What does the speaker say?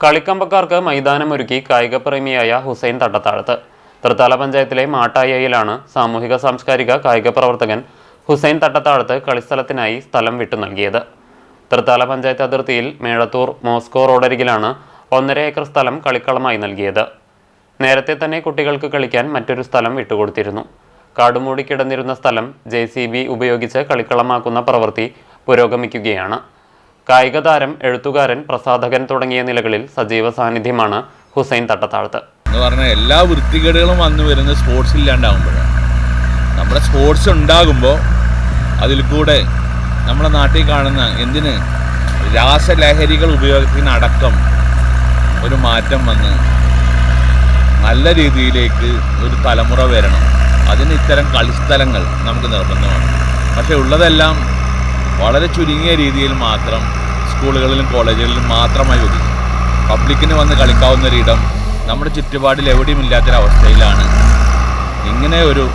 കളിക്കമ്പക്കാർക്ക് മൈതാനമൊരുക്കി കായികപ്രേമിയായ ഹുസൈൻ തട്ടത്താഴത്ത്. തൃത്താല പഞ്ചായത്തിലെ മാട്ടായയിലാണ് സാമൂഹിക സാംസ്കാരിക കായിക പ്രവർത്തകൻ ഹുസൈൻ തട്ടത്താഴത്ത് കളിസ്ഥലത്തിനായി സ്ഥലം വിട്ടു നൽകിയത്. തൃത്താല പഞ്ചായത്ത് അതിർത്തിയിൽ മേഴത്തൂർ മോസ്കോ റോഡരികിലാണ് 1.5 ഏക്കർ സ്ഥലം കളിക്കളമായി നൽകിയത്. നേരത്തെ തന്നെ കുട്ടികൾക്ക് കളിക്കാൻ മറ്റൊരു സ്ഥലം വിട്ടുകൊടുത്തിരുന്നു. കാടുമൂടി കിടന്നിരുന്ന സ്ഥലം JCB ഉപയോഗിച്ച് കളിക്കളമാക്കുന്ന പ്രവൃത്തി പുരോഗമിക്കുകയാണ്. കായിക താരം, എഴുത്തുകാരൻ, പ്രസാധകൻ തുടങ്ങിയ നിലകളിൽ സജീവ സാന്നിധ്യമാണ് ഹുസൈൻ തട്ടത്താഴത്ത്. എന്ന് പറഞ്ഞാൽ എല്ലാ വൃത്തികേടുകളും വന്നു വരുന്നത് സ്പോർട്സ് ഇല്ലാണ്ടാകുമ്പോഴാണ്. നമ്മുടെ സ്പോർട്സ് ഉണ്ടാകുമ്പോൾ അതിൽ കൂടെ നമ്മുടെ നാട്ടിൽ കാണുന്ന രാസലഹരികൾ ഉപയോഗത്തിനടക്കം ഒരു മാറ്റം വന്ന് നല്ല രീതിയിലേക്ക് ഒരു തലമുറ വരണം. അതിന് ഇത്തരം കളിസ്ഥലങ്ങൾ നമുക്ക് നിർബന്ധമാണ്. പക്ഷേ ഉള്ളതെല്ലാം വളരെ ചുരുങ്ങിയ രീതിയിൽ മാത്രം സ്കൂളുകളിലും കോളേജുകളിലും മാത്രമായി ഒതുങ്ങി. പബ്ലിക്കിന് വന്ന് കളിക്കാവുന്നൊരിടം നമ്മുടെ ചുറ്റുപാടിൽ എവിടെയും ഇല്ലാത്തൊരവസ്ഥയിലാണ് ഇങ്ങനെ ഒരു